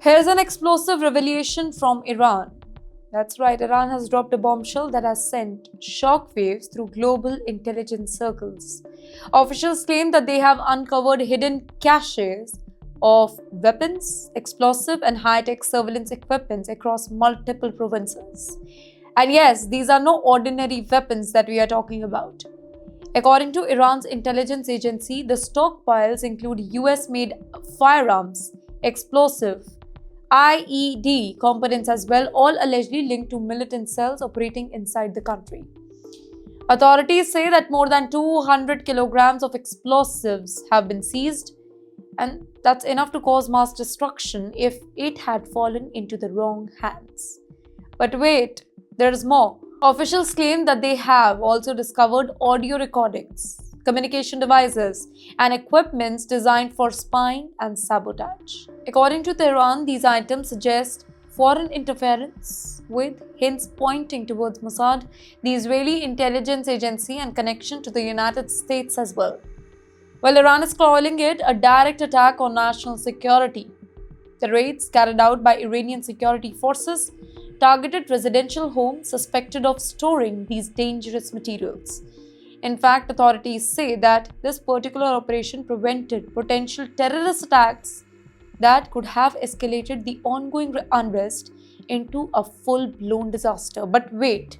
Here's an explosive revelation from Iran. That's right, Iran has dropped a bombshell that has sent shockwaves through global intelligence circles. Officials claim that they have uncovered hidden caches of weapons, explosive, and high tech surveillance equipment across multiple provinces. And yes, these are no ordinary weapons that we are talking about. According to Iran's intelligence agency, the stockpiles include US made firearms, explosive, IED components as well, all allegedly linked to militant cells operating inside the country. Authorities say that more than 200 kilograms of explosives have been seized, and that's enough to cause mass destruction if it had fallen into the wrong hands. But wait, there's more. Officials claim that they have also discovered audio recordings, communication devices, and equipments designed for spying and sabotage. According to Tehran, these items suggest foreign interference, with hints pointing towards Mossad, the Israeli intelligence agency, and connection to the United States as well. While Iran is calling it a direct attack on national security, the raids carried out by Iranian security forces targeted residential homes suspected of storing these dangerous materials. In fact, authorities say that this particular operation prevented potential terrorist attacks that could have escalated the ongoing unrest into a full blown disaster. But wait,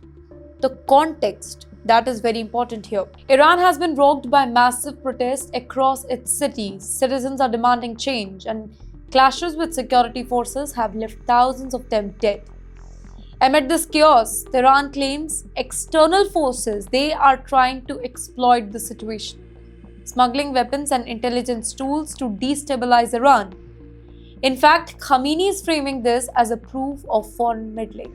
the context that is very important here. Iran has been rocked by massive protests across its cities. Citizens are demanding change, and clashes with security forces have left thousands of them dead. Amid this chaos, Tehran claims external forces they are trying to exploit the situation, smuggling weapons and intelligence tools to destabilize Iran. In fact, Khamenei is framing this as a proof of foreign meddling.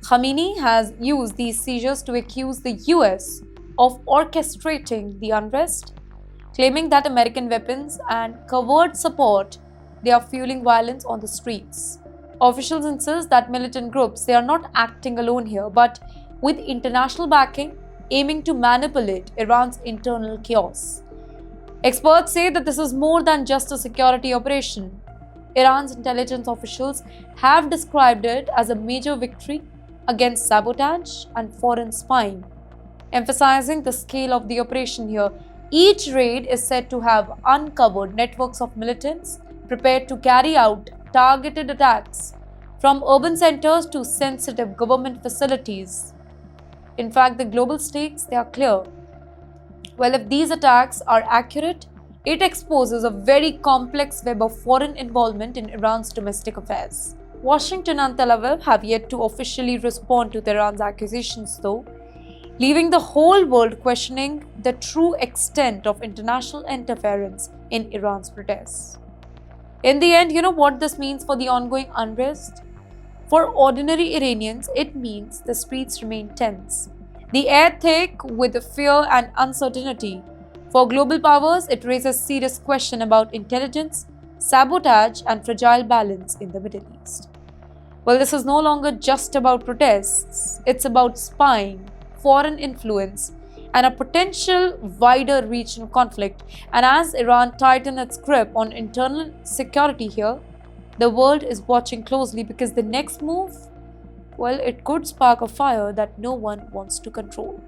Khamenei has used these seizures to accuse the US of orchestrating the unrest, claiming that American weapons and covert support they are fueling violence on the streets. Officials insist that militant groups they are not acting alone here, but with international backing, aiming to manipulate Iran's internal chaos. Experts say that this is more than just a security operation. Iran's intelligence officials have described it as a major victory against sabotage and foreign spying, emphasizing the scale of the operation here. Each raid is said to have uncovered networks of militants prepared to carry out targeted attacks from urban centers to sensitive government facilities. In fact, the global stakes they are clear. Well, if these attacks are accurate, it exposes a very complex web of foreign involvement in Iran's domestic affairs. Washington and Tel Aviv have yet to officially respond to Tehran's accusations, though, leaving the whole world questioning the true extent of international interference in Iran's protests. In the end, you know what this means for the ongoing unrest? For ordinary Iranians, it means the streets remain tense, the air thick with fear and uncertainty. For global powers, it raises serious question about intelligence, sabotage, and fragile balance in the Middle East. Well, this is no longer just about protests, it's about spying, foreign influence, and a potential wider regional conflict. And as Iran tightens its grip on internal security here, the world is watching closely because the next move, well, it could spark a fire that no one wants to control.